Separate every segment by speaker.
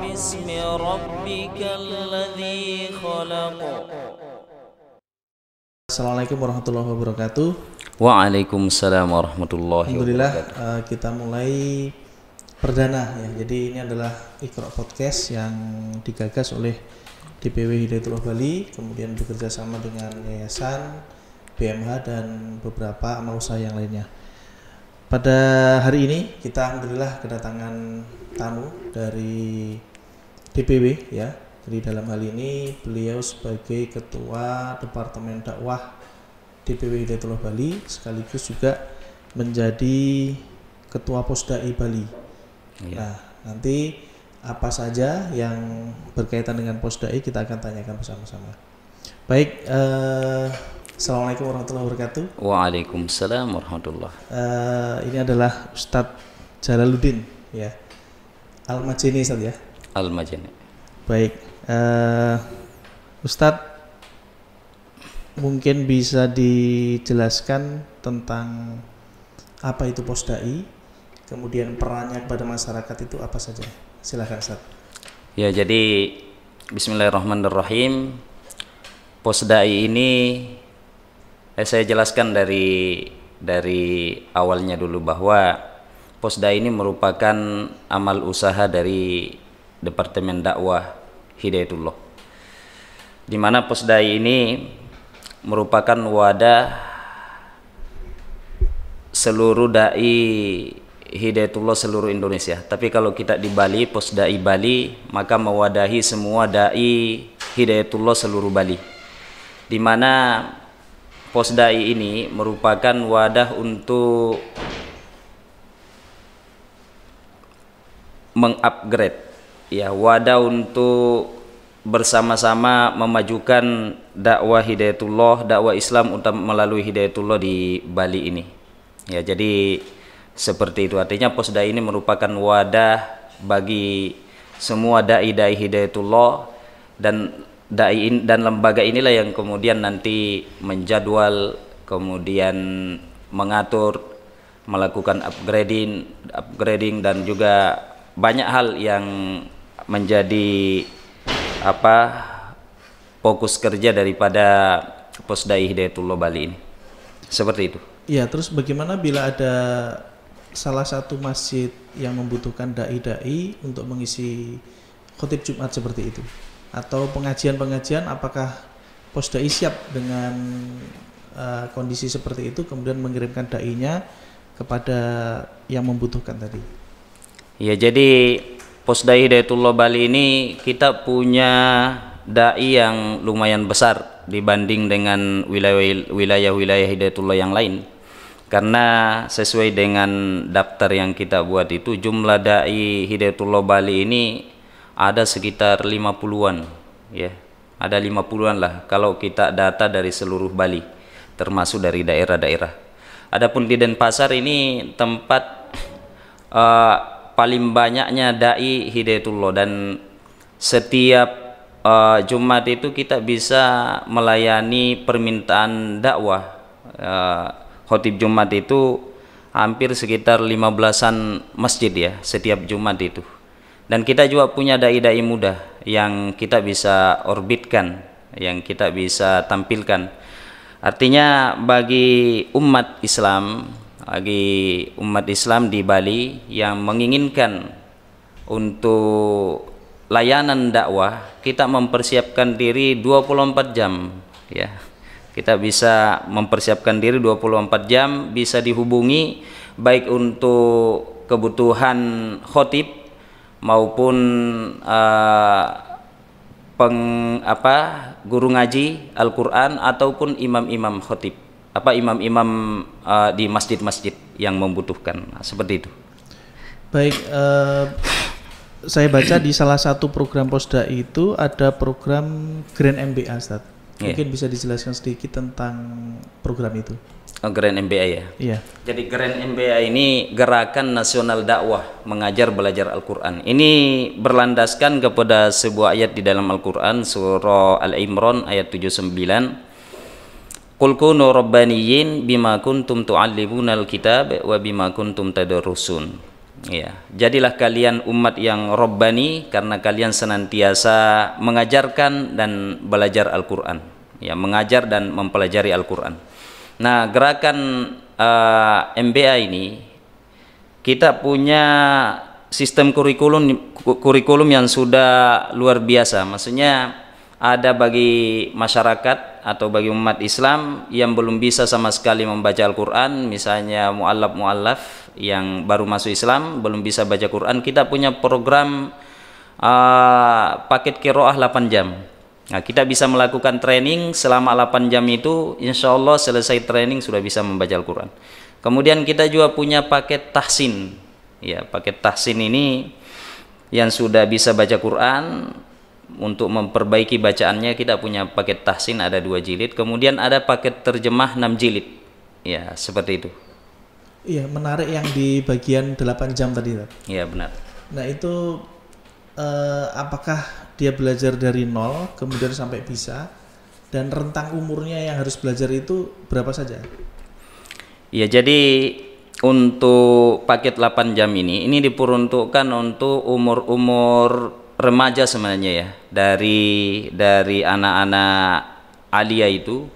Speaker 1: باسم ربك الذي خلق.
Speaker 2: Assalamualaikum warahmatullahi wabarakatuh.
Speaker 1: Waalaikumsalam warahmatullahi
Speaker 2: Alhamdulillah,
Speaker 1: wabarakatuh.
Speaker 2: kita mulai perdana ya. Jadi ini adalah Iqra Podcast yang digagas oleh DPW Hidayatullah Bali, kemudian bekerja sama dengan Yayasan, BMH dan beberapa amal usaha yang lainnya. Pada hari ini kita alhamdulillah kedatangan tamu dari DPW ya. Jadi dalam hal ini beliau sebagai Ketua Departemen Dakwah DPW Hidayatullah Bali sekaligus juga menjadi Ketua Posdai Bali.
Speaker 1: Ya.
Speaker 2: Nah, nanti apa saja yang berkaitan dengan Posdai kita akan tanyakan bersama-sama. Baik, Assalamualaikum warahmatullahi wabarakatuh.
Speaker 1: Waalaikumsalam warahmatullahi.
Speaker 2: Ini adalah Ustadz Jalaluddin ya, Al-Majini Ustadz ya.
Speaker 1: Al-Majani.
Speaker 2: Baik, Ustadz mungkin bisa dijelaskan tentang apa itu Posdai, kemudian perannya kepada masyarakat itu apa saja. Silakan Ustadz.
Speaker 1: Ya, jadi bismillahirrahmanirrahim. Posdai ini saya jelaskan dari awalnya dulu bahwa Posdai ini merupakan amal usaha dari Departemen Dakwah Hidayatullah, di mana Posdai ini merupakan wadah seluruh dai Hidayatullah seluruh Indonesia. Tapi kalau kita di Bali, Posdai Bali, maka mewadahi semua dai Hidayatullah seluruh Bali, di mana Posdai ini merupakan wadah untuk mengupgrade ya, wadah untuk bersama-sama memajukan dakwah Hidayatullah, dakwah Islam untuk melalui Hidayatullah di Bali ini. Ya, jadi seperti itu. Artinya Posdai ini merupakan wadah bagi semua dai-dai Hidayatullah, dan dai dan lembaga inilah yang kemudian nanti menjadwal, kemudian mengatur, melakukan upgrading dan juga banyak hal yang menjadi fokus kerja daripada Posdai Hidayatullah Bali ini. Seperti itu.
Speaker 2: Iya, terus bagaimana bila ada salah satu masjid yang membutuhkan dai-dai untuk mengisi khotib Jumat seperti itu? Atau pengajian-pengajian, apakah Posdai siap dengan kondisi seperti itu kemudian mengirimkan dai-nya kepada yang membutuhkan tadi?
Speaker 1: Ya, jadi Posdai Hidayatullah Bali ini kita punya dai yang lumayan besar dibanding dengan wilayah-wilayah Hidayatullah yang lain. Karena sesuai dengan daftar yang kita buat itu, jumlah dai Hidayatullah Bali ini ada sekitar 50-an ya. Ada 50-an lah kalau kita data dari seluruh Bali, termasuk dari daerah-daerah. Adapun di Denpasar ini tempat paling banyaknya dai Hidayatullah, dan setiap Jumat itu kita bisa melayani permintaan dakwah. Khotib Jumat itu hampir sekitar 15-an masjid ya setiap Jumat itu. Dan kita juga punya dai-dai muda yang kita bisa orbitkan, yang kita bisa tampilkan. Artinya bagi umat Islam di Bali yang menginginkan untuk layanan dakwah, kita mempersiapkan diri 24 jam ya. Kita bisa mempersiapkan diri 24 jam, bisa dihubungi baik untuk kebutuhan khotib maupun guru ngaji Al-Quran ataupun imam-imam khotib, imam-imam di masjid-masjid yang membutuhkan. Seperti itu.
Speaker 2: Baik, saya baca di salah satu program Posdai itu ada program Grand MBA, Ustaz. Mungkin bisa dijelaskan sedikit tentang program itu.
Speaker 1: Grand MBA ya.
Speaker 2: Iya.
Speaker 1: Jadi Grand MBA ini Gerakan Nasional Dakwah Mengajar Belajar Al-Quran. Ini berlandaskan kepada sebuah ayat di dalam Al-Quran, surah Al-Imran ayat 79. Qul kunu rabbaniyin bima kuntum tu'allimuna al-kitab wa bima kuntum tadrusun. Ya, jadilah kalian umat yang robbani karena kalian senantiasa mengajarkan dan belajar Al-Quran. Ya, mengajar dan mempelajari Al-Quran. Nah, gerakan MBA ini kita punya sistem kurikulum yang sudah luar biasa. Maksudnya ada bagi masyarakat atau bagi umat Islam yang belum bisa sama sekali membaca Al-Quran, misalnya mu'allaf yang baru masuk Islam belum bisa baca Quran, kita punya program paket qiraah 8 jam. Nah, kita bisa melakukan training selama 8 jam itu, insya Allah selesai training sudah bisa membaca Al-Quran. Kemudian kita juga punya paket tahsin. Ya, paket tahsin ini yang sudah bisa baca Quran, untuk memperbaiki bacaannya kita punya paket tahsin ada 2 jilid. Kemudian ada paket terjemah 6 jilid. Ya, seperti itu.
Speaker 2: Iya, menarik yang di bagian 8 jam tadi.
Speaker 1: Iya, benar.
Speaker 2: Nah, itu apakah dia belajar dari nol kemudian sampai bisa, dan rentang umurnya yang harus belajar itu berapa saja?
Speaker 1: Ya, jadi untuk paket 8 jam ini diperuntukkan untuk umur-umur remaja sebenarnya ya. Dari anak-anak alia itu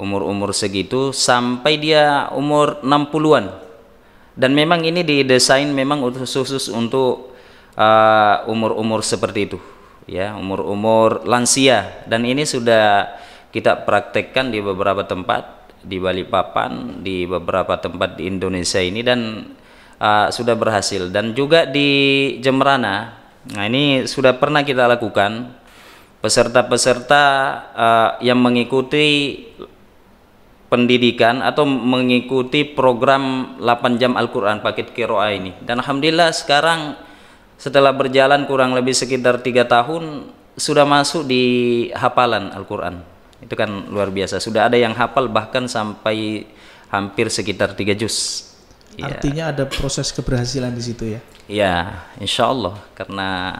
Speaker 1: umur-umur segitu sampai dia umur 60-an. Dan memang ini didesain memang khusus untuk umur-umur seperti itu ya, umur-umur lansia. Dan ini sudah kita praktekkan di beberapa tempat di Balikpapan, di beberapa tempat di Indonesia ini, dan sudah berhasil. Dan juga di Jemberana, nah ini sudah pernah kita lakukan. Peserta-peserta yang mengikuti pendidikan atau mengikuti program 8 jam Al-Quran paket qiraah ini, dan alhamdulillah sekarang setelah berjalan kurang lebih sekitar 3 tahun sudah masuk di hafalan Al-Quran. Itu kan luar biasa, sudah ada yang hafal bahkan sampai hampir sekitar 3 juz.
Speaker 2: Artinya ada proses keberhasilan di situ ya?
Speaker 1: Ya, insya Allah, karena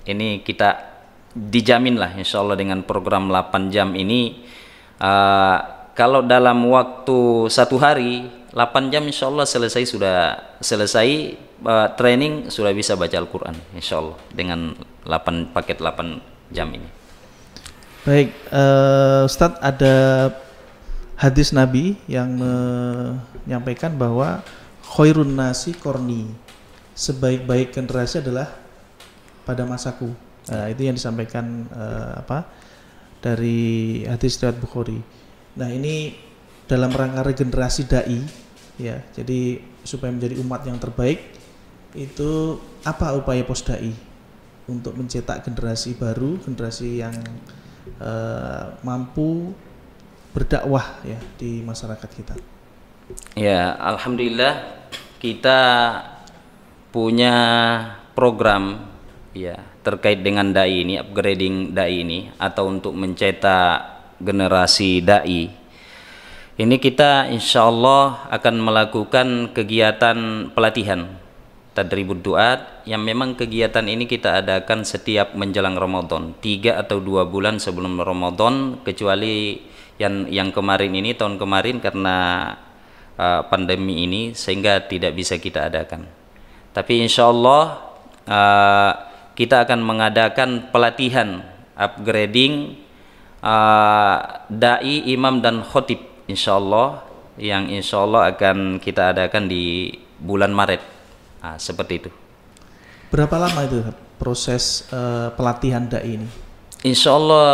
Speaker 1: ini kita dijamin lah insya Allah dengan program 8 jam ini. Kalau dalam waktu 1 hari 8 jam insya Allah sudah selesai training, sudah bisa baca Al-Quran insya Allah dengan paket 8 jam ini.
Speaker 2: Baik, Ustadz, ada hadis Nabi yang menyampaikan bahwa khairun nasi korni, sebaik-baik generasi adalah pada masaku. Nah, itu yang disampaikan dari hadis riwayat Bukhari. Nah, ini dalam rangka regenerasi dai ya. Jadi supaya menjadi umat yang terbaik, itu apa upaya Posdai untuk mencetak generasi baru, generasi yang mampu berdakwah ya di masyarakat kita?
Speaker 1: Ya, alhamdulillah kita punya program ya terkait dengan dai ini, upgrading dai ini, atau untuk mencetak generasi dai. Ini kita insya Allah akan melakukan kegiatan pelatihan tadribud duat, yang memang kegiatan ini kita adakan setiap menjelang Ramadan, 3 atau 2 bulan sebelum Ramadan, kecuali yang kemarin ini, tahun kemarin karena pandemi ini sehingga tidak bisa kita adakan. Tapi insya Allah kita akan mengadakan pelatihan upgrading dai, imam dan khotib insya Allah, yang insya Allah akan kita adakan di bulan Maret. Seperti itu.
Speaker 2: Berapa lama itu proses pelatihan dai ini?
Speaker 1: Insya Allah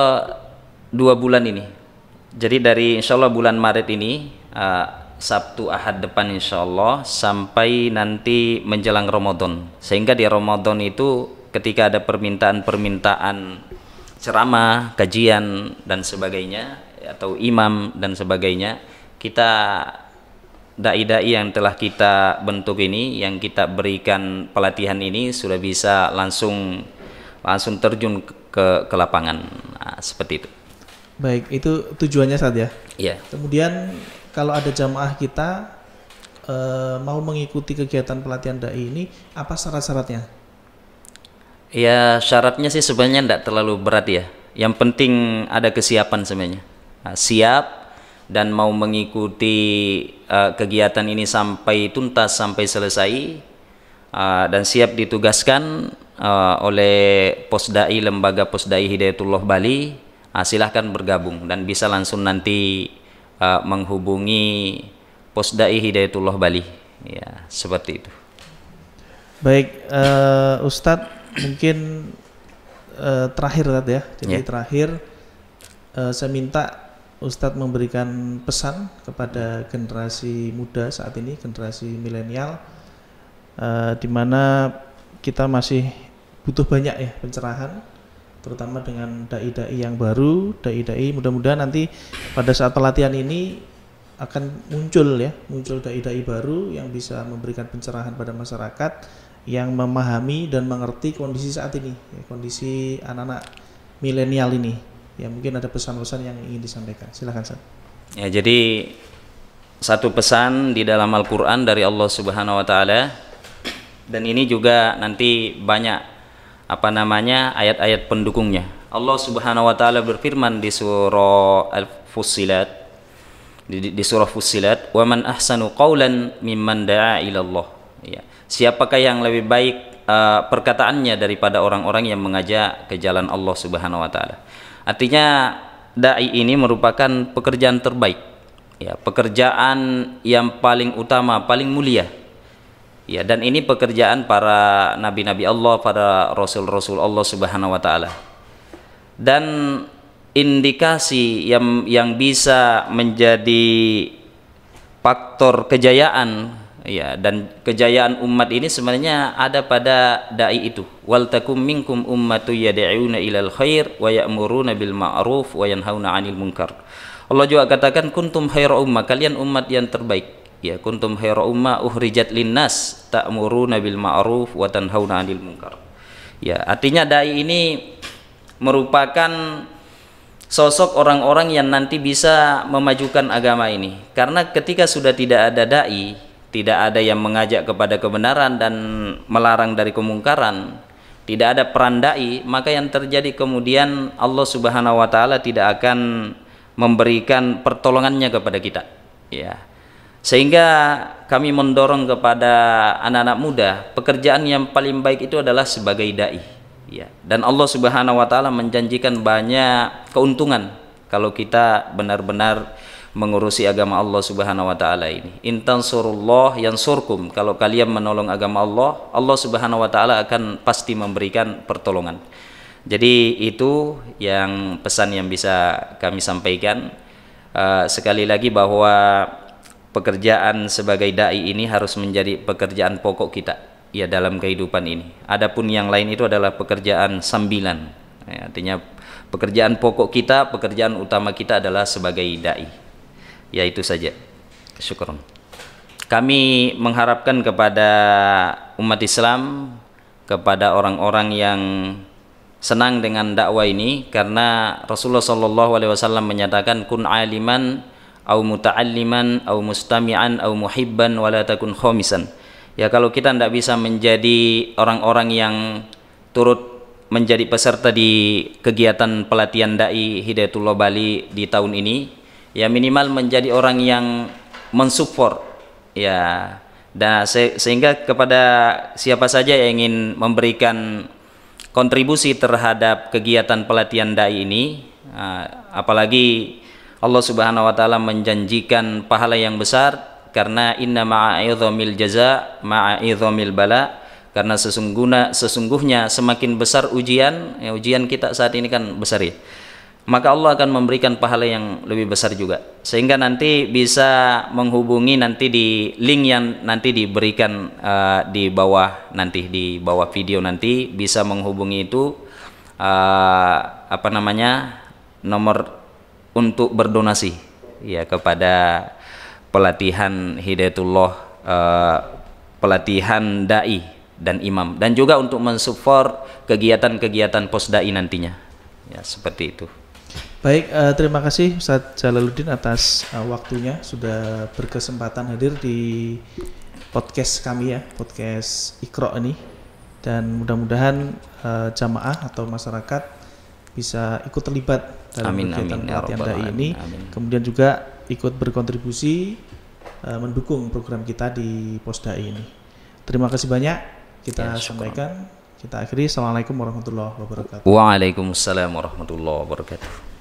Speaker 1: 2 bulan ini. Jadi dari insya Allah bulan Maret ini, Sabtu Ahad depan insya Allah, sampai nanti menjelang Ramadan. Sehingga di Ramadan itu ketika ada permintaan-permintaan ceramah, kajian dan sebagainya, atau imam dan sebagainya, kita dai-dai yang telah kita bentuk ini, yang kita berikan pelatihan ini, sudah bisa langsung terjun ke lapangan. Seperti itu.
Speaker 2: Baik, itu tujuannya saja.
Speaker 1: Iya.
Speaker 2: Kemudian kalau ada jamaah kita mau mengikuti kegiatan pelatihan dai ini, apa syarat-syaratnya?
Speaker 1: Ya, syaratnya sih sebenarnya tidak terlalu berat ya. Yang penting ada kesiapan sebenarnya. Siap dan mau mengikuti kegiatan ini sampai tuntas, sampai selesai. dan siap ditugaskan oleh Posdai, lembaga Posdai Hidayatullah Bali. Silahkan bergabung dan bisa langsung nanti menghubungi Posdai Hidayatullah Bali, ya seperti itu.
Speaker 2: Baik, Ustadz, mungkin terakhir ya. Jadi terakhir saya minta Ustadz memberikan pesan kepada generasi muda saat ini, generasi milenial, di mana kita masih butuh banyak ya pencerahan, terutama dengan dai-dai yang baru, dai-dai mudah-mudahan nanti pada saat pelatihan ini akan muncul dai-dai baru yang bisa memberikan pencerahan pada masyarakat yang memahami dan mengerti kondisi saat ini, kondisi anak-anak milenial ini. Ya, mungkin ada pesan-pesan yang ingin disampaikan. Silakan, Ustaz.
Speaker 1: Ya, jadi satu pesan di dalam Al-Qur'an dari Allah Subhanahu wa taala, dan ini juga nanti banyak ayat-ayat pendukungnya. Allah Subhanahu wa taala berfirman di surah Al-Fussilat, di surah Fussilat, "Wa man ahsanu qawlan mimman da'a ila Allah." Ya, siapakah yang lebih baik perkataannya daripada orang-orang yang mengajak ke jalan Allah Subhanahu wa taala. Artinya dai ini merupakan pekerjaan terbaik, ya, pekerjaan yang paling utama, paling mulia. Ya, dan ini pekerjaan para nabi-nabi Allah, para rasul-rasul Allah Subhanahu wa taala. Dan indikasi yang bisa menjadi faktor kejayaan, ya, dan kejayaan umat ini sebenarnya ada pada dai itu. Wal takum minkum ummatu yad'una ilal khair wa ya'muruna bil ma'ruf wa yanhauna 'anil munkar. Allah juga katakan kuntum khairu ummah, kalian umat yang terbaik. Ya, kuntum khairu ummah uhrijat linnas ta'muruna bil ma'ruf wa tanhauna 'anil munkar. Ya, artinya dai ini merupakan sosok orang-orang yang nanti bisa memajukan agama ini. Karena ketika sudah tidak ada dai, tidak ada yang mengajak kepada kebenaran dan melarang dari kemungkaran, tidak ada peran dai, maka yang terjadi kemudian Allah Subhanahu wa taala tidak akan memberikan pertolongannya kepada kita, ya. Sehingga kami mendorong kepada anak-anak muda, pekerjaan yang paling baik itu adalah sebagai dai, ya. Dan Allah Subhanahu wa taala menjanjikan banyak keuntungan kalau kita benar-benar mengurusi agama Allah Subhanahu wa taala ini. In tansurullah yansurkum. Kalau kalian menolong agama Allah, Allah Subhanahu wa taala akan pasti memberikan pertolongan. Jadi itu yang pesan yang bisa kami sampaikan. Sekali lagi bahwa pekerjaan sebagai dai ini harus menjadi pekerjaan pokok kita, ya, dalam kehidupan ini. Adapun yang lain itu adalah pekerjaan sambilan. Ya, artinya pekerjaan pokok kita, pekerjaan utama kita adalah sebagai dai. Ya, itu saja. Syukron. Kami mengharapkan kepada umat Islam, kepada orang-orang yang senang dengan dakwah ini, karena Rasulullah SAW menyatakan kun aliman au muta'alliman au mustami'an au muhibban wala takun khomisan. Ya, kalau kita tidak bisa menjadi orang-orang yang turut menjadi peserta di kegiatan pelatihan dai Hidayatullah Bali di tahun ini, ya minimal menjadi orang yang mensupport, ya. Dan sehingga kepada siapa saja yang ingin memberikan kontribusi terhadap kegiatan pelatihan dai ini, apalagi Allah Subhanahu wa taala menjanjikan pahala yang besar, karena inna ma'idhamil jaza ma'idhamil bala, karena sesungguhnya semakin besar ujian, ya, ujian kita saat ini kan besar, ya, maka Allah akan memberikan pahala yang lebih besar juga. Sehingga nanti bisa menghubungi nanti di link yang nanti diberikan di bawah, nanti di bawah video nanti bisa menghubungi itu nomor untuk berdonasi, ya, kepada pelatihan Hidayatullah, pelatihan dai dan imam, dan juga untuk mensupport kegiatan-kegiatan posdai nantinya, ya, seperti itu.
Speaker 2: Baik, terima kasih Ustadz Jalaluddin atas waktunya, sudah berkesempatan hadir di podcast kami, ya, podcast Iqra ini, dan mudah-mudahan jamaah atau masyarakat bisa ikut terlibat dalam kegiatan pelatihan dai ini, kemudian juga ikut berkontribusi mendukung program kita di Posdai ini. Terima kasih banyak. kita sampaikan. Kita akhiri. Assalamualaikum warahmatullahi wabarakatuh.
Speaker 1: Waalaikumsalam warahmatullahi wabarakatuh.